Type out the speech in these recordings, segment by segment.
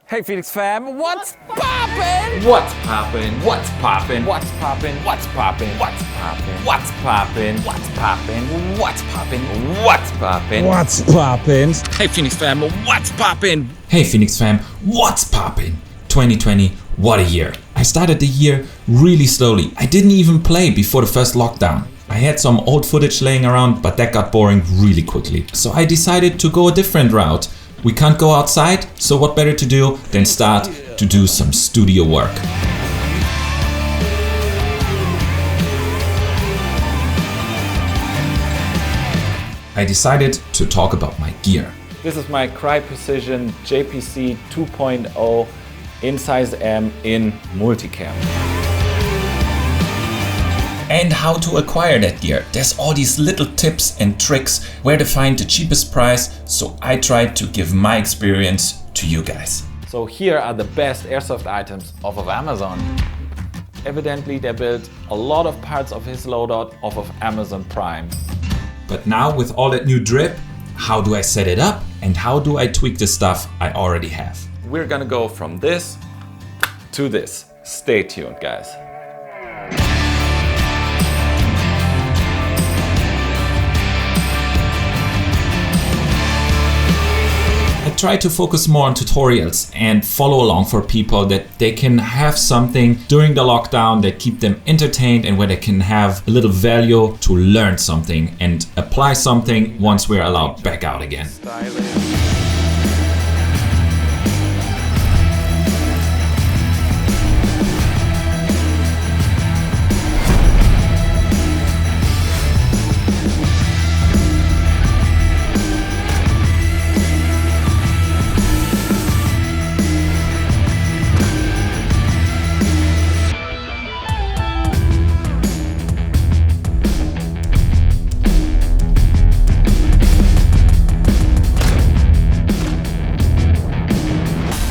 Hey Phoenix fam, what's poppin'? What's poppin'? What's poppin'? What's poppin'? What's poppin'? What's poppin'? What's poppin'? What's poppin'? What's poppin'? What's poppin'? What's poppin'? Hey Phoenix fam, what's poppin'? Hey Phoenix fam, what's poppin'? 2020, what a year. I started the year really slowly. I didn't even play before the first lockdown. I had some old footage laying around, but that got boring really quickly. So I decided to go a different route. We can't go outside, so what better to do than start to do some studio work. I decided to talk about my gear. This is my Cry Precision JPC 2.0 in size M in multicam. And how to acquire that gear. There's all these little tips and tricks where to find the cheapest price, so I tried to give my experience to you guys. So here are the best airsoft items off of Amazon. Evidently they built a lot of parts of his loadout off of Amazon Prime. But now with all that new drip, how do I set it up and how do I tweak the stuff I already have? We're gonna go from this to this. Stay tuned, guys. I try to focus more on tutorials and follow along for people that they can have something during the lockdown that keep them entertained and where they can have a little value to learn something and apply something once we're allowed back out again.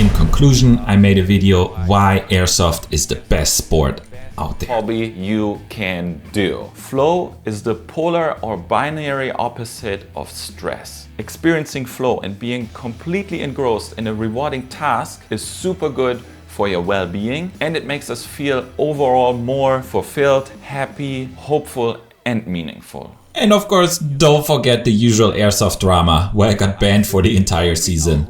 In conclusion, I made a video why airsoft is the best sport out there. Hobby you can do. Flow is the polar or binary opposite of stress. Experiencing flow and being completely engrossed in a rewarding task is super good for your well-being, and it makes us feel overall more fulfilled, happy, hopeful and meaningful. And of course, don't forget the usual airsoft drama where I got banned for the entire season.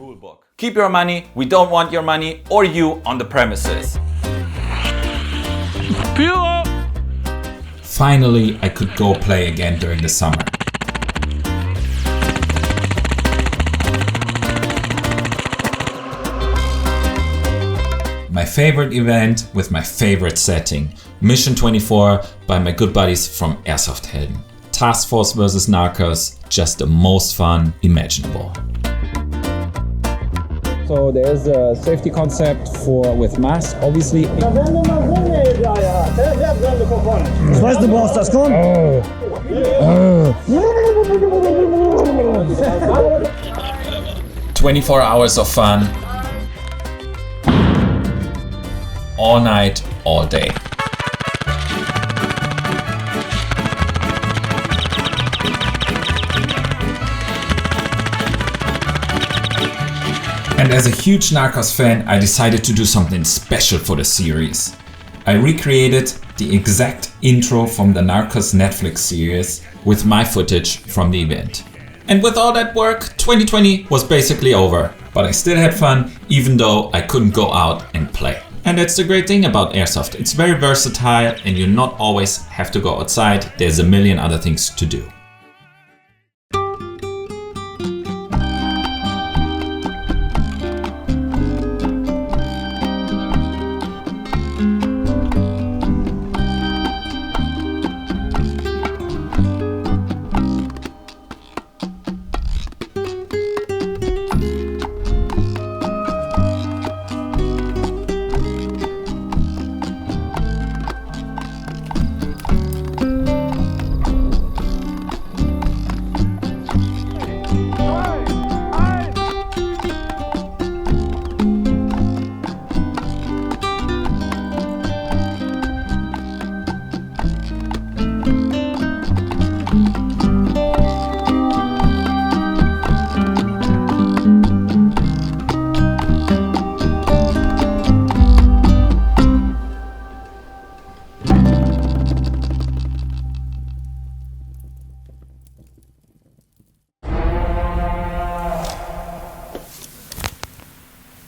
Keep your money, we don't want your money or you on the premises. Finally, I could go play again during the summer. My favorite event with my favorite setting. Mission 24 by my good buddies from Airsoft Helden. Task Force vs Narcos, just the most fun imaginable. So there's a safety concept with mask, obviously. Ich weiß, du brauchst das, komm! 24 hours of fun. All night, all day. And as a huge Narcos fan, I decided to do something special for the series. I recreated the exact intro from the Narcos Netflix series with my footage from the event. And with all that work, 2020 was basically over. But I still had fun, even though I couldn't go out and play. And that's the great thing about Airsoft. It's very versatile and you not always have to go outside. There's a million other things to do.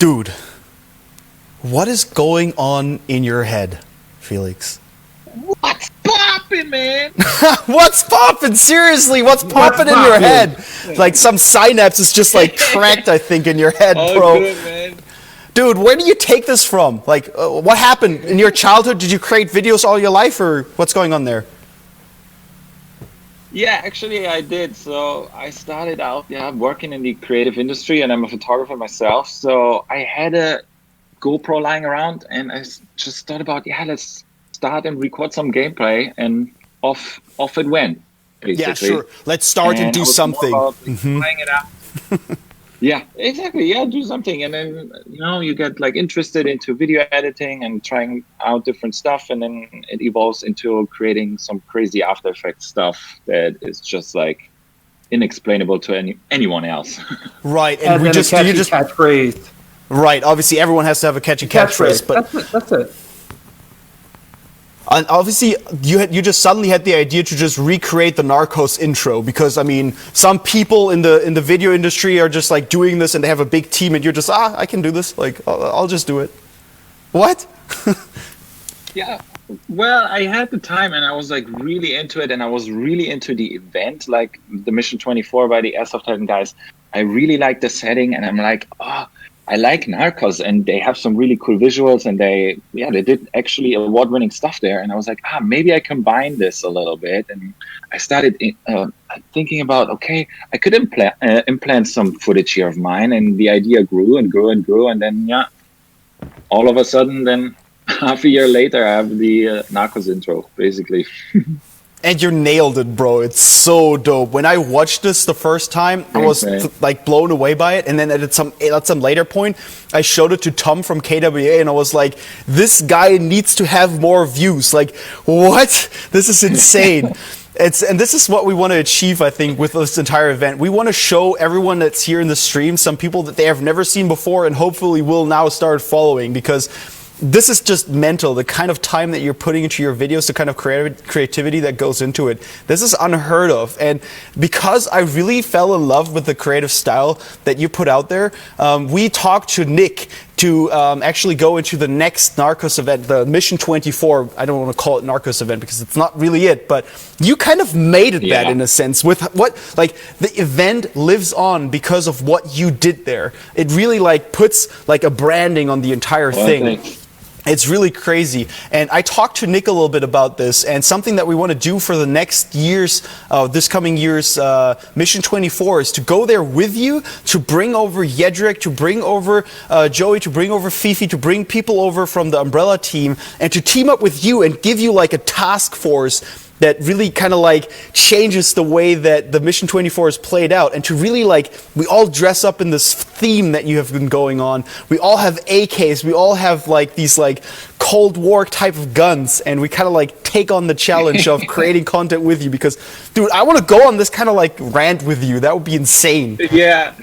Dude, what is going on in your head, Felix? What's poppin', man? What's poppin'? Seriously, what's poppin' in your head? Like some synapse is just like cracked, I think, in your head, bro. Good, man. Dude, where do you take this from? Like, what happened in your childhood? Did you create videos all your life, or what's going on there? Yeah, actually I did. So I started out working in the creative industry, and I'm a photographer myself. So I had a GoPro lying around, and I just thought about, let's start and record some gameplay, and off it went, basically. Yeah, sure. Let's start and do something. Trying it out. Yeah, exactly. Yeah, do something. And then, you get like interested into video editing and trying out different stuff. And then it evolves into creating some crazy After Effects stuff that is just like inexplainable to anyone else. Right. And you just catchphrase. Right. Obviously, everyone has to have a catchy catchphrase. But that's it. And obviously, you just suddenly had the idea to just recreate the Narcos intro, because I mean, some people in the video industry are just like doing this, and they have a big team, and you're just I can do this. Like I'll just do it. What? Yeah. Well, I had the time, and I was like really into it, and I was really into the event, like the Mission 24 by the Airsoft Loadout guys. I really liked the setting, and I'm like, I like Narcos, and they have some really cool visuals, and they did actually award-winning stuff there. And I was like, maybe I combine this a little bit. And I started thinking about, okay, I could implant some footage here of mine, and the idea grew and grew and grew. And then, all of a sudden, then half a year later, I have the Narcos intro, basically. And you nailed it, bro. It's so dope. When I watched this the first time, I was like blown away by it. And then at some later point, I showed it to Tom from KWA, and I was like, this guy needs to have more views. Like, what? This is insane. And this is what we want to achieve, I think, with this entire event. We want to show everyone that's here in the stream some people that they have never seen before, and hopefully will now start following, because this is just mental, the kind of time that you're putting into your videos, the kind of creativity that goes into it. This is unheard of. And because I really fell in love with the creative style that you put out there, we talked to Nick to actually go into the next Narcos event, the Mission 24. I don't want to call it Narcos event because it's not really it, but you kind of made it that in a sense. With what, like, the event lives on because of what you did there. It really like puts like a branding on the entire thing. It's really crazy. And I talked to Nick a little bit about this, and something that we want to do for the next year's, this coming year's Mission 24 is to go there with you, to bring over Jedrick, to bring over Joey, to bring over Fifi, to bring people over from the Umbrella team, and to team up with you and give you like a task force that really kind of like changes the way that the Mission 24 is played out, and to really like, we all dress up in this theme that you have been going on. We all have AKs, we all have like these like Cold War type of guns, and we kind of like take on the challenge of creating content with you, because dude, I want to go on this kind of like rant with you. That would be insane. Yeah.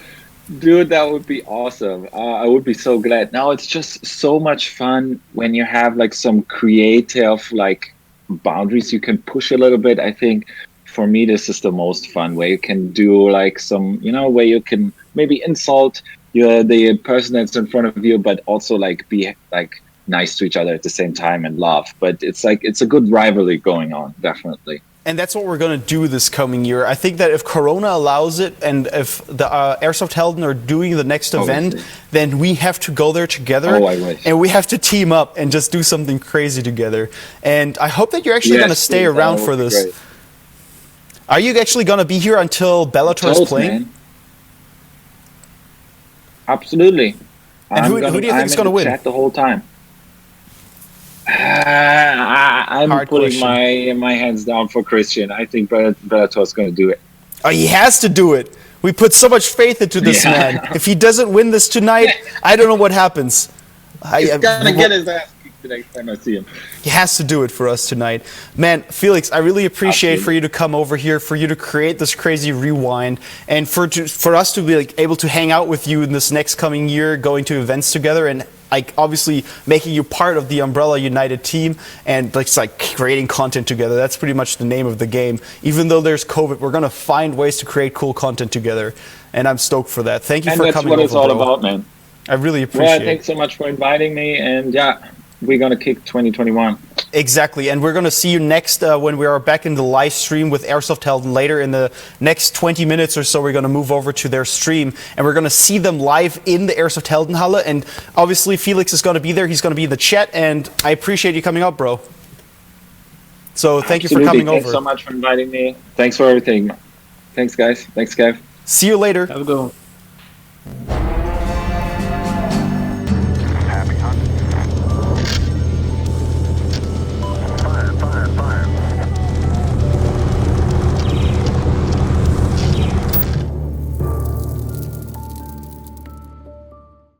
Dude, that would be awesome. I would be so glad. Now it's just so much fun when you have like some creative like boundaries you can push a little bit. I think for me this is the most fun, where you can do like some, where you can maybe insult the person that's in front of you, but also like be like nice to each other at the same time and laugh. But it's like, it's a good rivalry going on, definitely. And that's what we're going to do this coming year. I think that if Corona allows it, and if the Airsoft Helden are doing the next event, then we have to go there together. I wish. And we have to team up and just do something crazy together. And I hope that you're actually going to stay around for this. Great. Are you actually going to be here until Bellator is playing? Man. Absolutely. And who do you think is going to win? Chat the whole time. I'm Hard putting question. my hands down for Christian. I think Bellator is going to do it. Oh, he has to do it. We put so much faith into this man. If he doesn't win this tonight, I don't know what happens. He's going to get his ass kicked the next time I see him. He has to do it for us tonight. Man, Felix, I really appreciate for you to come over here, for you to create this crazy rewind, and for us to be like able to hang out with you in this next coming year, going to events together, and like obviously making you part of the Umbrella United team, and like creating content together. That's pretty much the name of the game. Even though there's COVID, we're gonna find ways to create cool content together, and I'm stoked for that. Thank you for coming over. And that's what it's all about, man. I really appreciate it. Thanks so much for inviting me, and yeah, we're gonna kick 2021. Exactly, and we're going to see you next when we are back in the live stream with Airsoft Helden later in the next 20 minutes or so. We're going to move over to their stream, and we're going to see them live in the Airsoft Helden Halle, and obviously Felix is going to be there. He's going to be in the chat, and I appreciate you coming up, bro. So thank you for coming over. Thanks so much for inviting me. Thanks for everything. Thanks, guys. Thanks, Kev. See you later. Have a good one.